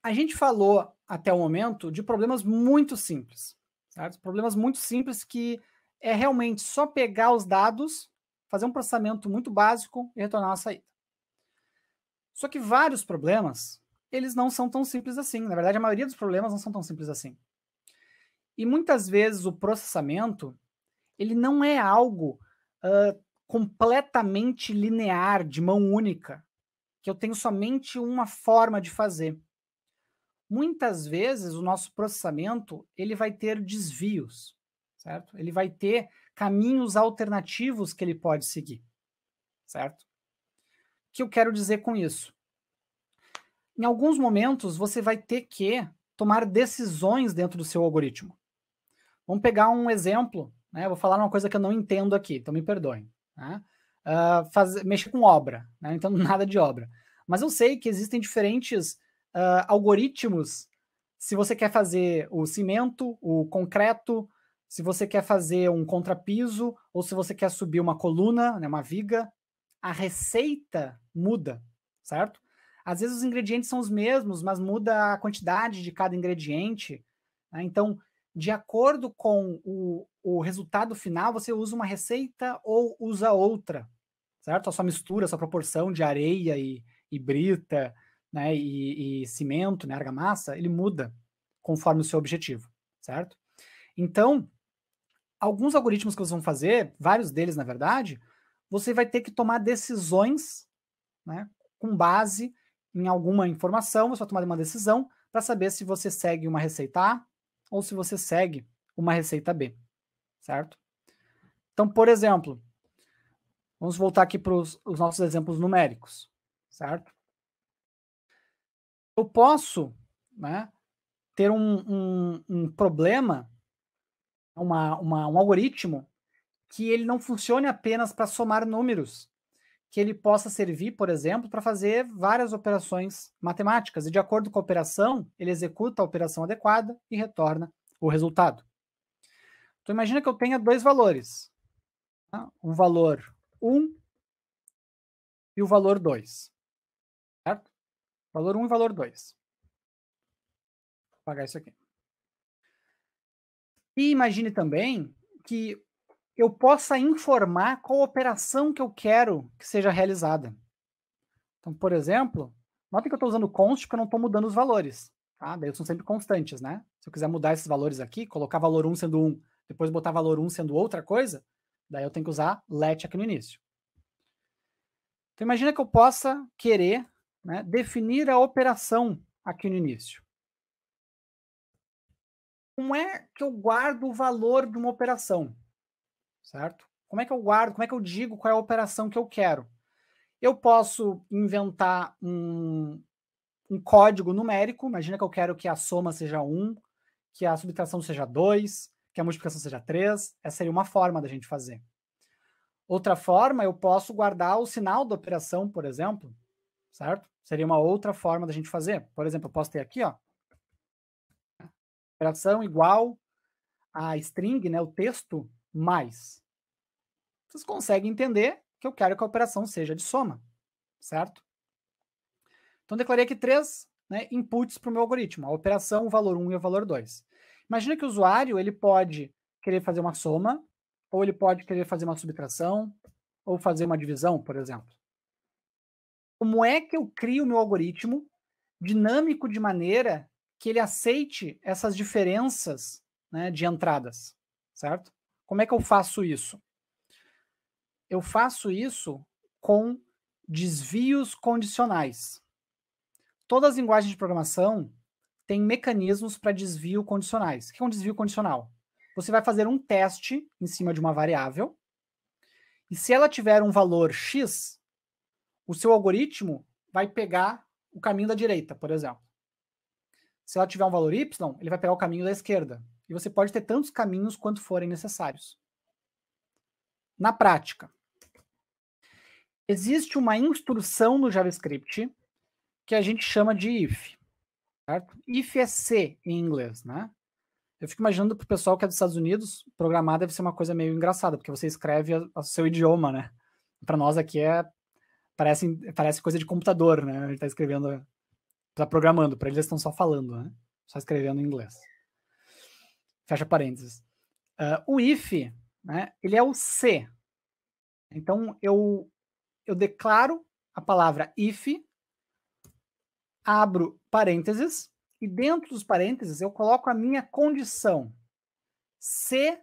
A gente falou até o momento de problemas muito simples, certo? Problemas muito simples que é realmente só pegar os dados, fazer um processamento muito básico e retornar a saída. Só que vários problemas, eles não são tão simples assim. Na verdade, a maioria dos problemas não são tão simples assim. E muitas vezes o processamento, ele não é algo completamente linear, de mão única, que eu tenho somente uma forma de fazer. Muitas vezes o nosso processamento ele vai ter desvios, certo? Ele vai ter caminhos alternativos que ele pode seguir, certo? O que eu quero dizer com isso? Em alguns momentos você vai ter que tomar decisões dentro do seu algoritmo. Vamos pegar um exemplo, né? Eu vou falar uma coisa que eu não entendo aqui, então me perdoem. Né? Mexer com obra, né? Não entendo nada de obra. Mas eu sei que existem diferentes algoritmos. Se você quer fazer o cimento, o concreto, se você quer fazer um contrapiso, ou se você quer subir uma coluna, né, uma viga, a receita muda, certo? Às vezes os ingredientes são os mesmos, mas muda a quantidade de cada ingrediente. Né? Então, de acordo com o resultado final, você usa uma receita ou usa outra, certo? A sua mistura, a sua proporção de areia e brita, né, e cimento, né, argamassa, ele muda conforme o seu objetivo, certo? Então, alguns algoritmos que vocês vão fazer, vários deles, na verdade, você vai ter que tomar decisões, né, com base em alguma informação, você vai tomar uma decisão para saber se você segue uma receita A ou se você segue uma receita B, certo? Então, por exemplo, vamos voltar aqui para os nossos exemplos numéricos, certo? Eu posso, né, ter um problema, um algoritmo que ele não funcione apenas para somar números, que ele possa servir, por exemplo, para fazer várias operações matemáticas, e de acordo com a operação, ele executa a operação adequada e retorna o resultado. Então imagina que eu tenha dois valores, tá? O valor 1 e o valor 2, certo? Valor 1 e valor 2. Vou apagar isso aqui. E imagine também que eu possa informar qual operação que eu quero que seja realizada. Então, por exemplo, notem que eu estou usando const porque eu não estou mudando os valores. Tá? Daí são sempre constantes, né? Se eu quiser mudar esses valores aqui, colocar valor 1 sendo 1, depois botar valor 1 sendo outra coisa, daí eu tenho que usar let aqui no início. Então imagina que eu possa querer, né, definir a operação aqui no início. Como é que eu guardo o valor de uma operação? Certo? Como é que eu guardo, como é que eu digo qual é a operação que eu quero? Eu posso inventar um código numérico, imagina que eu quero que a soma seja 1, que a subtração seja 2, que a multiplicação seja 3, essa seria uma forma da gente fazer. Outra forma, eu posso guardar o sinal da operação, por exemplo, certo? Seria uma outra forma da gente fazer. Por exemplo, eu posso ter aqui, ó, operação igual a string, né, o texto, mais. Vocês conseguem entender que eu quero que a operação seja de soma, certo? Então, declarei aqui três, né, inputs para o meu algoritmo, a operação, o valor 1 e o valor 2. Imagina que o usuário ele pode querer fazer uma soma, ou ele pode querer fazer uma subtração, ou fazer uma divisão, por exemplo. Como é que eu crio o meu algoritmo dinâmico de maneira que ele aceite essas diferenças, né, de entradas, certo? Como é que eu faço isso? Eu faço isso com desvios condicionais. Todas as linguagens de programação têm mecanismos para desvio condicionais. O que é um desvio condicional? Você vai fazer um teste em cima de uma variável, e se ela tiver um valor X, o seu algoritmo vai pegar o caminho da direita, por exemplo. Se ela tiver um valor Y, ele vai pegar o caminho da esquerda. E você pode ter tantos caminhos quanto forem necessários. Na prática, existe uma instrução no JavaScript que a gente chama de if. Certo? If é C em inglês, né? Eu fico imaginando pro pessoal que é dos Estados Unidos, programar deve ser uma coisa meio engraçada, porque você escreve o seu idioma, né? Para nós aqui parece coisa de computador, né? A gente tá escrevendo Tá programando, para eles estão só falando, né? Só escrevendo em inglês. Fecha parênteses. O if, né, ele é o se. Então, eu declaro a palavra if, abro parênteses, e dentro dos parênteses eu coloco a minha condição. Se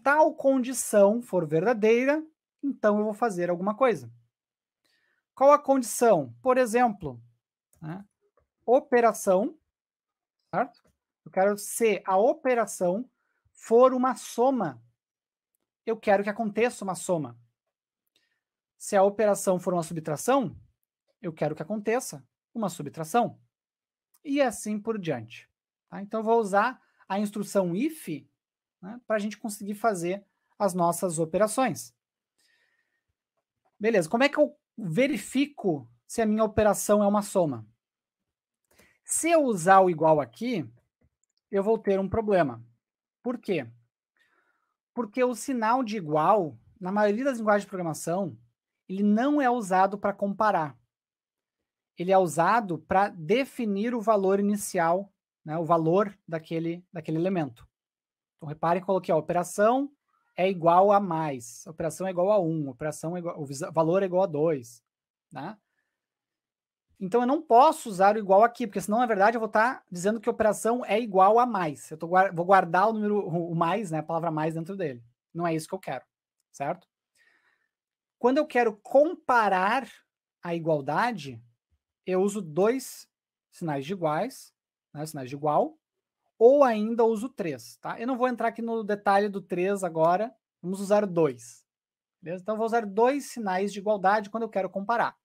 tal condição for verdadeira, então eu vou fazer alguma coisa. Qual a condição? Por exemplo, né, operação, certo? Eu quero se a operação for uma soma, eu quero que aconteça uma soma. Se a operação for uma subtração, eu quero que aconteça uma subtração. E assim por diante. Tá? Então, eu vou usar a instrução if, né, para a gente conseguir fazer as nossas operações. Beleza, como é que eu verifico se a minha operação é uma soma? Se eu usar o igual aqui, eu vou ter um problema. Por quê? Porque o sinal de igual, na maioria das linguagens de programação, ele não é usado para comparar. Ele é usado para definir o valor inicial, né, o valor daquele elemento. Então, reparem que coloquei a operação é igual a mais, a operação é igual a 1, a operação é igual, o valor é igual a 2. Né? Então, eu não posso usar o igual aqui, porque senão, na verdade, eu vou estar dizendo que a operação é igual a mais. Eu vou guardar o número, o mais, né, a palavra mais dentro dele. Não é isso que eu quero, certo? Quando eu quero comparar a igualdade, eu uso dois sinais de iguais, né, sinais de igual, ou ainda uso 3, tá? Eu não vou entrar aqui no detalhe do 3 agora, vamos usar 2. Beleza? Então, eu vou usar dois sinais de igualdade quando eu quero comparar.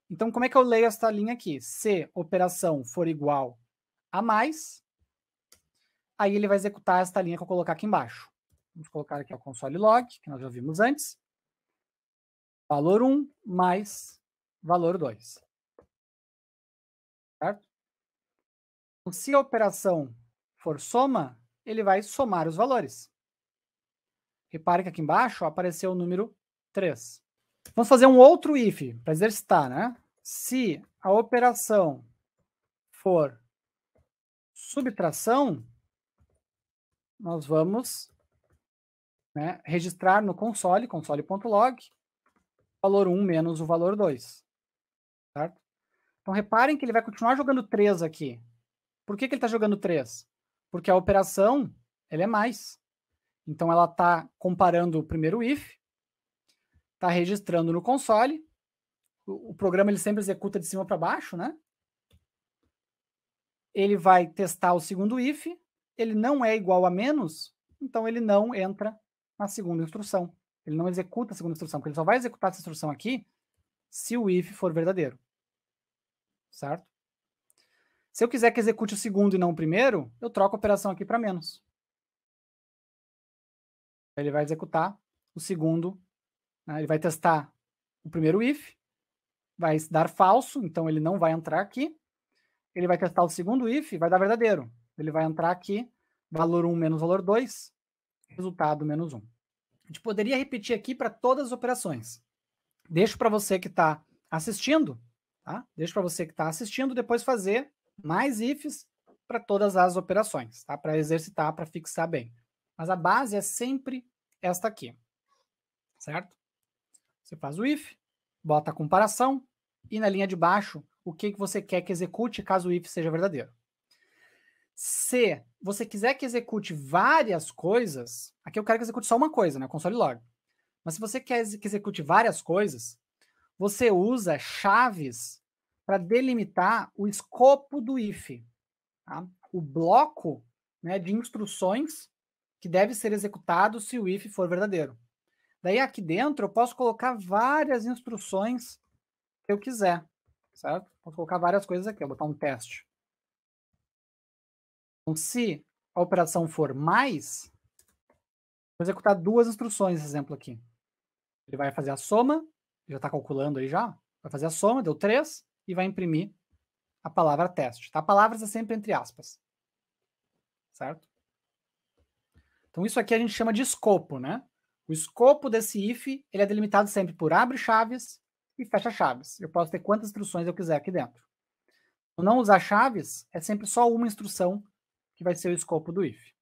Então, como é que eu leio esta linha aqui? Se operação for igual a mais, aí ele vai executar esta linha que eu colocar aqui embaixo. Vamos colocar aqui o console log, que nós já vimos antes. Valor 1 mais valor 2. Certo? Então, se a operação for soma, ele vai somar os valores. Repare que aqui embaixo apareceu o número 3. Vamos fazer um outro if, para exercitar, né? Se a operação for subtração, nós vamos, né, registrar no console, console.log, valor 1 menos o valor 2. Certo? Então, reparem que ele vai continuar jogando 3 aqui. Por que ele está jogando 3? Porque a operação ela é mais. Então, ela está comparando o primeiro if, está registrando no console, o programa ele sempre executa de cima para baixo, né? Ele vai testar o segundo if, ele não é igual a menos, então ele não entra na segunda instrução. Ele não executa a segunda instrução, porque ele só vai executar essa instrução aqui se o if for verdadeiro. Certo? Se eu quiser que execute o segundo e não o primeiro, eu troco a operação aqui para menos. Ele vai executar o segundo, né? Ele vai testar o primeiro if, vai dar falso, então ele não vai entrar aqui. Ele vai testar o segundo if, vai dar verdadeiro. Ele vai entrar aqui, valor 1 menos valor 2, resultado menos 1. A gente poderia repetir aqui para todas as operações. Deixo para você que está assistindo, tá? Deixo para você que está assistindo depois fazer mais ifs para todas as operações, tá? Para exercitar, para fixar bem. Mas a base é sempre esta aqui, certo? Você faz o if, bota a comparação e na linha de baixo o que você quer que execute caso o if seja verdadeiro. Se você quiser que execute várias coisas, aqui eu quero que execute só uma coisa, né? Console log. Mas se você quer que execute várias coisas, você usa chaves para delimitar o escopo do if. Tá? O bloco, né, de instruções que deve ser executado se o if for verdadeiro. Daí aqui dentro eu posso colocar várias instruções que eu quiser, certo? Posso colocar várias coisas aqui, vou botar um teste. Então, se a operação for mais, vou executar duas instruções, esse exemplo aqui. Ele vai fazer a soma, já está calculando aí já, vai fazer a soma, deu 3, e vai imprimir a palavra teste. Tá? Palavras é sempre entre aspas. Certo? Então isso aqui a gente chama de escopo, né? O escopo desse if, ele é delimitado sempre por abre chaves e fecha chaves. Eu posso ter quantas instruções eu quiser aqui dentro. não usar chaves, é sempre só uma instrução que vai ser o escopo do if.